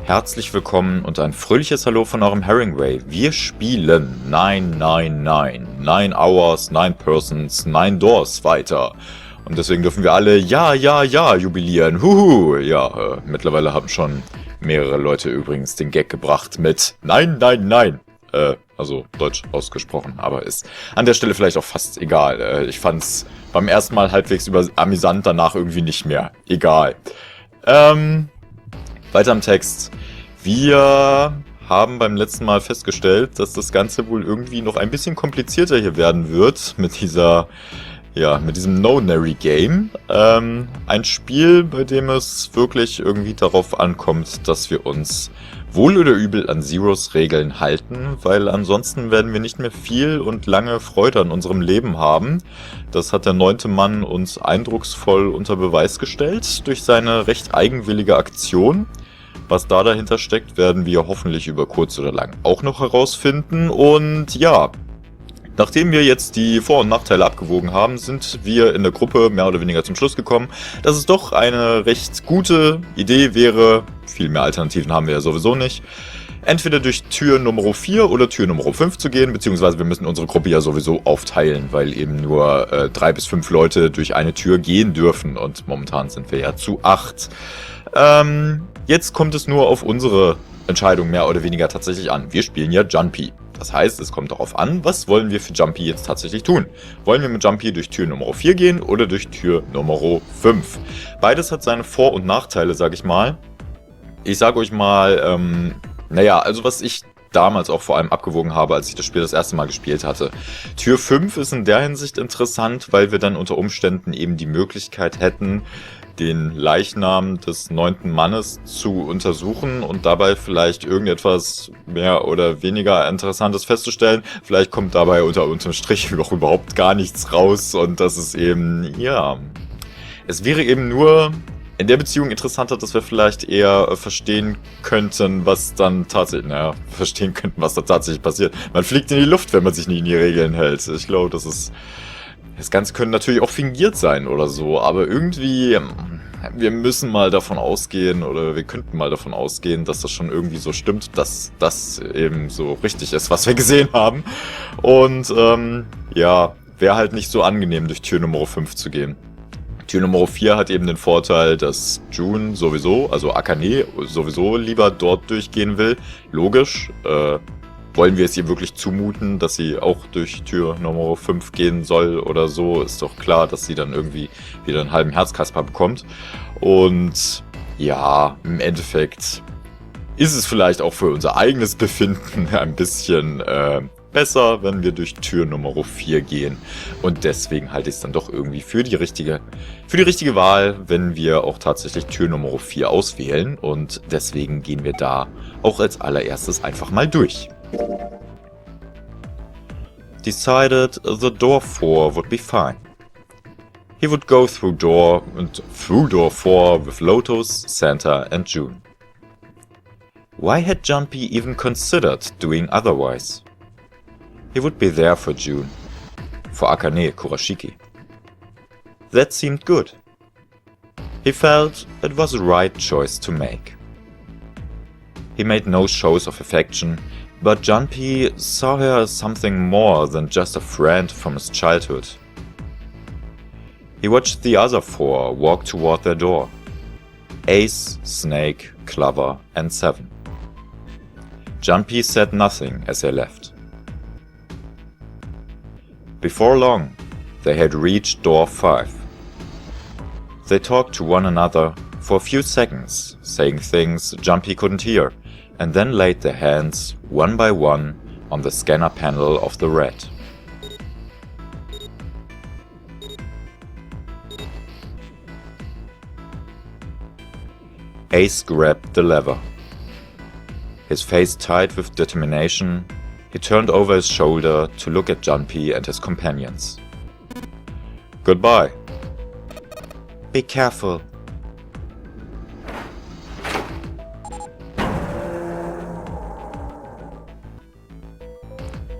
Herzlich willkommen und ein fröhliches Hallo von eurem Heringway. Wir spielen 9 Hours, 9 Persons, 9 Doors weiter. Und deswegen dürfen wir alle ja jubilieren. Huhu! Ja, mittlerweile haben schon mehrere Leute übrigens den Gag gebracht mit Nein. Also deutsch ausgesprochen, aber ist an der Stelle vielleicht auch fast egal. Ich fand's beim ersten Mal halbwegs amüsant, danach irgendwie nicht mehr. Egal. Weiter im Text. Wir haben beim letzten Mal festgestellt, dass das Ganze wohl irgendwie noch ein bisschen komplizierter hier werden wird mit diesem No-Nary-Game. Ein Spiel, bei dem es wirklich irgendwie darauf ankommt, dass wir uns wohl oder übel an Zeros Regeln halten, weil ansonsten werden wir nicht mehr viel und lange Freude an unserem Leben haben. Das hat der 9. Mann uns eindrucksvoll unter Beweis gestellt durch seine recht eigenwillige Aktion. Was da dahinter steckt, werden wir hoffentlich über kurz oder lang auch noch herausfinden. Und ja, nachdem wir jetzt die Vor- und Nachteile abgewogen haben, sind wir in der Gruppe mehr oder weniger zum Schluss gekommen, dass es doch eine recht gute Idee wäre, viel mehr Alternativen haben wir ja sowieso nicht, entweder durch Tür Nummer 4 oder Tür Nummer 5 zu gehen, beziehungsweise wir müssen unsere Gruppe ja sowieso aufteilen, weil eben nur 3 bis 5 Leute durch eine Tür gehen dürfen und momentan sind wir ja zu 8. Jetzt kommt es nur auf unsere Entscheidung mehr oder weniger tatsächlich an. Wir spielen ja Jumpy. Das heißt, es kommt darauf an, was wollen wir für Jumpy jetzt tatsächlich tun. Wollen wir mit Jumpy durch Tür Nummer 4 gehen oder durch Tür Nummer 5? Beides hat seine Vor- und Nachteile, sag ich mal. Ich sage euch mal, also was ich damals auch vor allem abgewogen habe, als ich das Spiel das erste Mal gespielt hatte. Tür 5 ist in der Hinsicht interessant, weil wir dann unter Umständen eben die Möglichkeit hätten, den Leichnam des 9. Mannes zu untersuchen und dabei vielleicht irgendetwas mehr oder weniger Interessantes festzustellen. Vielleicht kommt dabei unterm Strich auch überhaupt gar nichts raus und das ist eben, ja, es wäre eben nur in der Beziehung interessanter, dass wir vielleicht eher verstehen könnten, was dann tatsächlich, was da tatsächlich passiert. Man fliegt in die Luft, wenn man sich nicht in die Regeln hält. Ich glaube, das Ganze könnte natürlich auch fingiert sein oder so, aber irgendwie, wir müssen mal davon ausgehen oder wir könnten mal davon ausgehen, dass das schon irgendwie so stimmt, dass das eben so richtig ist, was wir gesehen haben. Und wäre halt nicht so angenehm, durch Tür Nummer 5 zu gehen. Tür Nummer 4 hat eben den Vorteil, dass June sowieso, also Akane sowieso lieber dort durchgehen will. Logisch, wollen wir es ihr wirklich zumuten, dass sie auch durch Tür Nummer 5 gehen soll oder so? Ist doch klar, dass sie dann irgendwie wieder einen halben Herzkasper bekommt. Und ja, im Endeffekt ist es vielleicht auch für unser eigenes Befinden ein bisschen besser, wenn wir durch Tür Nummer 4 gehen. Und deswegen halte ich es dann doch irgendwie für die richtige Wahl, wenn wir auch tatsächlich Tür Nummer 4 auswählen. Und deswegen gehen wir da auch als allererstes einfach mal durch. Decided the door 4 would be fine. He would go through door 4 with Lotus, Santa and June. Why had Jumpy even considered doing otherwise? He would be there for June, for Akane Kurashiki. That seemed good. He felt it was the right choice to make. He made no shows of affection, but Jumpy saw her as something more than just a friend from his childhood. He watched the other 4 walk toward their door. Ace, Snake, Clover and 7. Jumpy said nothing as they left. Before long, they had reached door 5. They talked to one another for a few seconds, saying things Jumpy couldn't hear, and then laid their hands, one by one, on the scanner panel of the rat. Ace grabbed the lever. His face tight with determination, he turned over his shoulder to look at Jumpy and his companions. Goodbye. Be careful.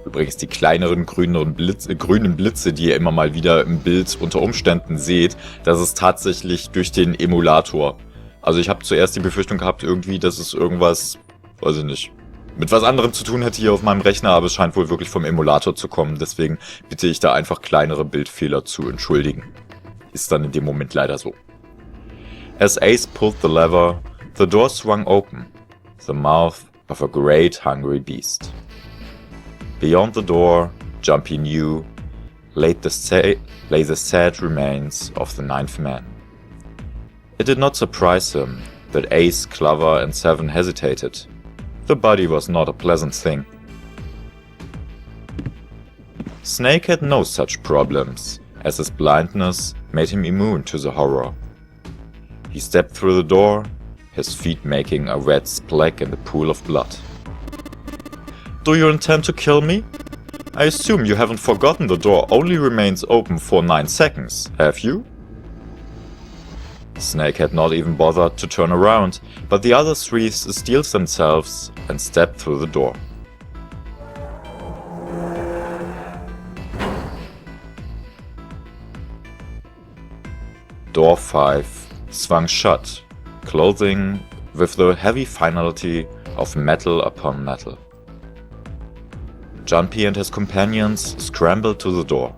Übrigens die kleineren grünen Blitze, die ihr immer mal wieder im Bild unter Umständen seht, das ist tatsächlich durch den Emulator. Also ich habe zuerst die Befürchtung gehabt, irgendwie, dass es irgendwas, weiß ich nicht, mit was anderem zu tun hätte hier auf meinem Rechner, aber es scheint wohl wirklich vom Emulator zu kommen. Deswegen bitte ich da einfach kleinere Bildfehler zu entschuldigen. Ist dann in dem Moment leider so. As Ace pulled the lever, the door swung open, the mouth of a great hungry beast. Beyond the door, Jumpy knew, lay the sad remains of the ninth man. It did not surprise him that Ace, Clover and Seven hesitated. The body was not a pleasant thing. Snake had no such problems, as his blindness made him immune to the horror. He stepped through the door, his feet making a wet splash in the pool of blood. Do you intend to kill me? I assume you haven't forgotten the door only remains open for 9 seconds, have you? Snake had not even bothered to turn around, but the other three steeled themselves and stepped through the door. Door 5 swung shut, closing with the heavy finality of metal upon metal. Jumpy and his companions scrambled to the door.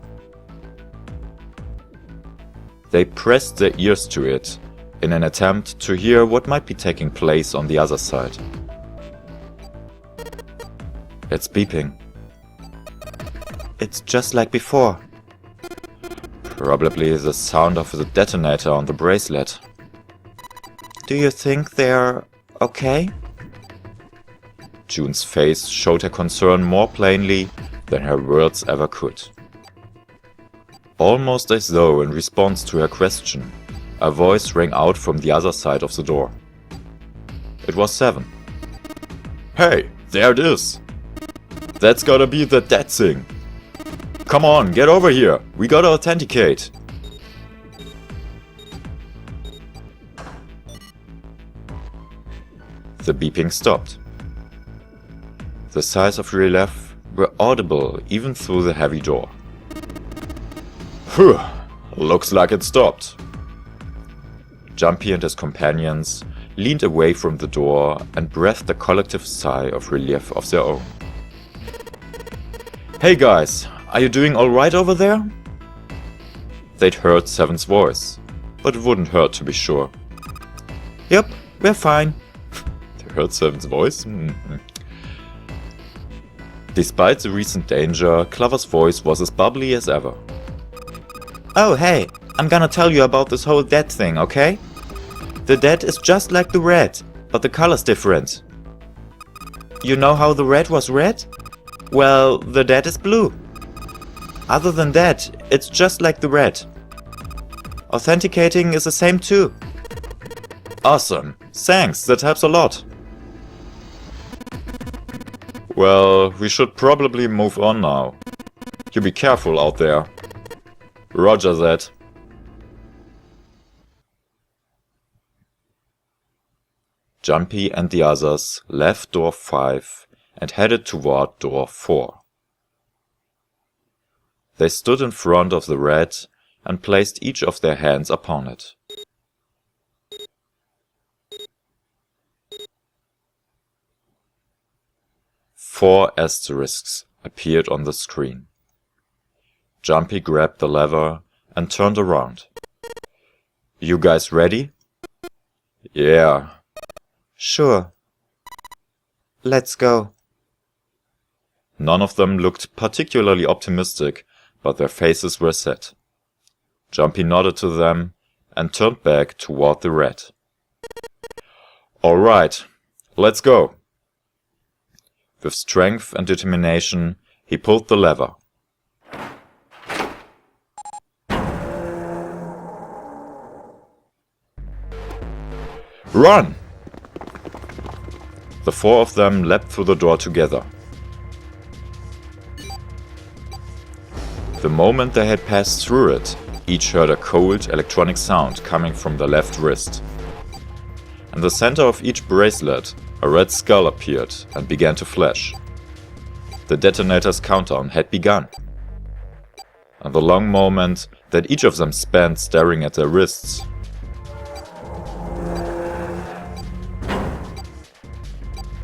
They pressed their ears to it in an attempt to hear what might be taking place on the other side. It's beeping. It's just like before. Probably the sound of the detonator on the bracelet. Do you think they're okay? June's face showed her concern more plainly than her words ever could. Almost as though in response to her question, a voice rang out from the other side of the door. It was Seven. Hey, there it is! That's gotta be the dead thing! Come on, get over here! We gotta authenticate! The beeping stopped. The sighs of relief were audible even through the heavy door. Phew, looks like it stopped. Jumpy and his companions leaned away from the door and breathed a collective sigh of relief of their own. Hey guys, are you doing alright over there? They'd heard Seven's voice, but it wouldn't hurt to be sure. Yep, we're fine. They heard Seven's voice? Despite the recent danger, Clover's voice was as bubbly as ever. Oh hey, I'm gonna tell you about this whole dead thing, okay? The dead is just like the red, but the color's different. You know how the red was red? Well, the dead is blue. Other than that, it's just like the red. Authenticating is the same too. Awesome, thanks, that helps a lot. Well, we should probably move on now. You be careful out there. Roger that. Jumpy and the others left door 5 and headed toward door 4. They stood in front of the red and placed each of their hands upon it. Four asterisks appeared on the screen. Jumpy grabbed the lever and turned around. You guys ready? Yeah. Sure. Let's go. None of them looked particularly optimistic, but their faces were set. Jumpy nodded to them and turned back toward the red. Alright, let's go. With strength and determination, he pulled the lever. Run! The four of them leapt through the door together. The moment they had passed through it, each heard a cold electronic sound coming from the left wrist. In the center of each bracelet, a red skull appeared and began to flash. The detonator's countdown had begun. And the long moment that each of them spent staring at their wrists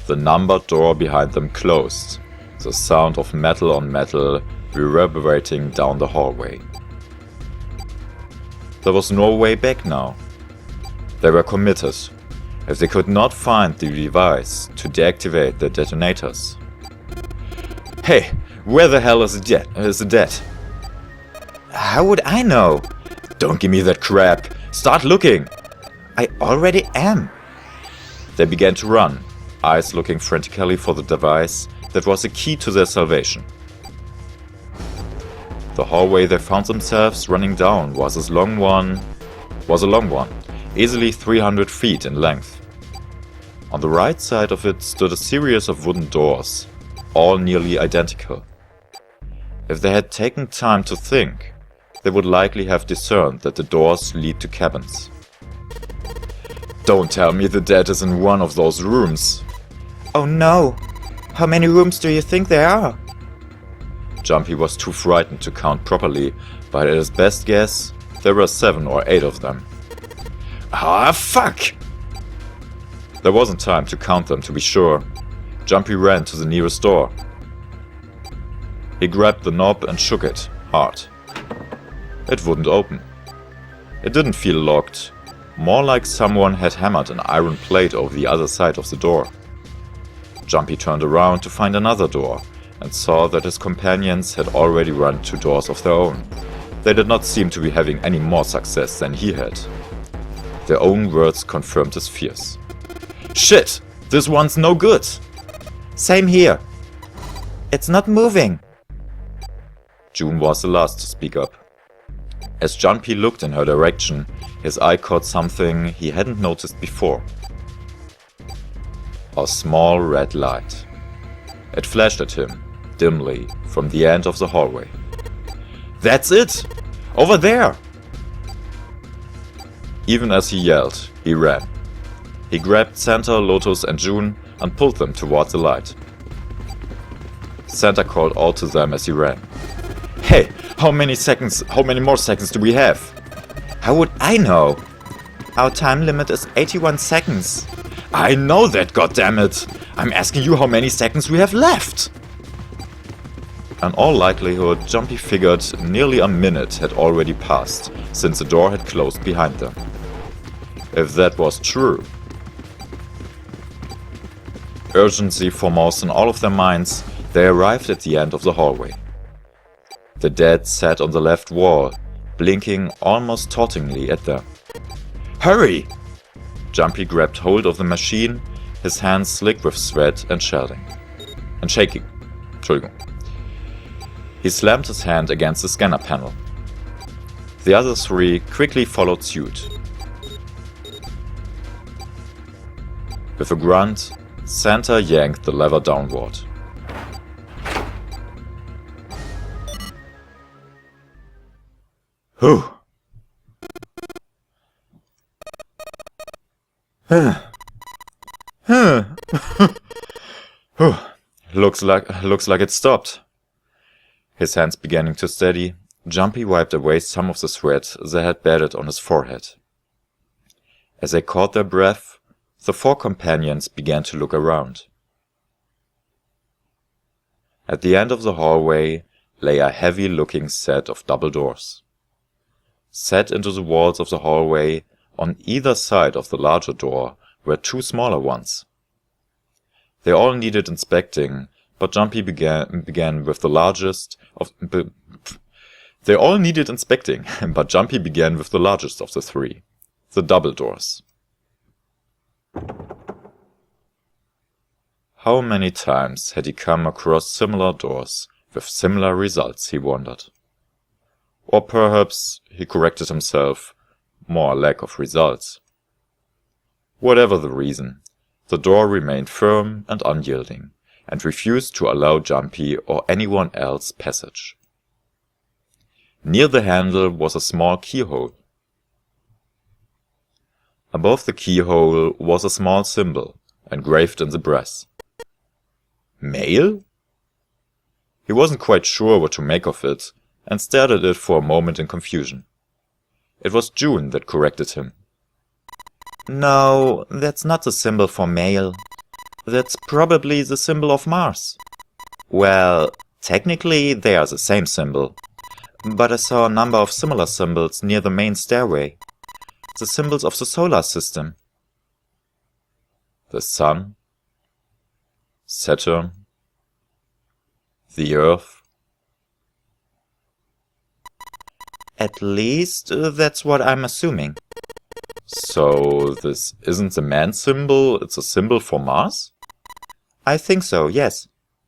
The numbered door behind them closed, the sound of metal on metal reverberating down the hallway. There was no way back now. They were committed. If they could not find the device to deactivate the detonators. Hey, where the hell is the dead? How would I know? Don't give me that crap. Start looking. I already am. They began to run, eyes looking frantically for the device that was the key to their salvation. The hallway they found themselves running down was a long one, easily 300 feet in length. On the right side of it stood a series of wooden doors, all nearly identical. If they had taken time to think, they would likely have discerned that the doors lead to cabins. Don't tell me the dead is in one of those rooms. Oh no! How many rooms do you think there are? Jumpy was too frightened to count properly, but at his best guess, there were 7 or 8 of them. Ah, fuck! There wasn't time to count them, to be sure. Jumpy ran to the nearest door. He grabbed the knob and shook it, hard. It wouldn't open. It didn't feel locked, more like someone had hammered an iron plate over the other side of the door. Jumpy turned around to find another door, and saw that his companions had already run 2 doors of their own. They did not seem to be having any more success than he had. Their own words confirmed his fears. Shit! This one's no good! Same here. It's not moving. June was the last to speak up. As Jumpy looked in her direction, his eye caught something he hadn't noticed before. A small red light. It flashed at him, dimly, from the end of the hallway. That's it! Over there! Even as he yelled, he ran. He grabbed Santa, Lotus and June and pulled them towards the light. Santa called out to them as he ran. Hey, how many more seconds do we have? How would I know? Our time limit is 81 seconds. I know that, goddammit! I'm asking you how many seconds we have left! In all likelihood, Jumpy figured nearly a minute had already passed since the door had closed behind them. If that was true. Urgency foremost in all of their minds, they arrived at the end of the hallway. The dead sat on the left wall, blinking almost tauntingly at them. Hurry! Jumpy grabbed hold of the machine, his hands slick with sweat and shaking. He slammed his hand against the scanner panel. The other 3 quickly followed suit. With a grunt, Santa yanked the lever downward. Whew. Looks like it stopped. His hands beginning to steady, Jumpy wiped away some of the sweat that had bedded on his forehead. As they caught their breath, the 4 companions began to look around. At the end of the hallway lay a heavy-looking set of double doors. Set into the walls of the hallway, on either side of the larger door, were 2 smaller ones. They all needed inspecting, but Jumpy began with the largest of the 3, the double doors. How many times had he come across similar doors with similar results, he wondered. Or perhaps, he corrected himself, more a lack of results. Whatever the reason, the door remained firm and unyielding, and refused to allow Jumpy or anyone else passage. Near the handle was a small keyhole. Above the keyhole was a small symbol, engraved in the brass. Mail? He wasn't quite sure what to make of it, and stared at it for a moment in confusion. It was June that corrected him. No, that's not the symbol for mail. That's probably the symbol of Mars. Well, technically they are the same symbol. But I saw a number of similar symbols near the main stairway. The symbols of the solar system. The Sun, Saturn, the Earth. At least that's what I'm assuming. So this isn't the man symbol, it's a symbol for Mars? I think so, yes.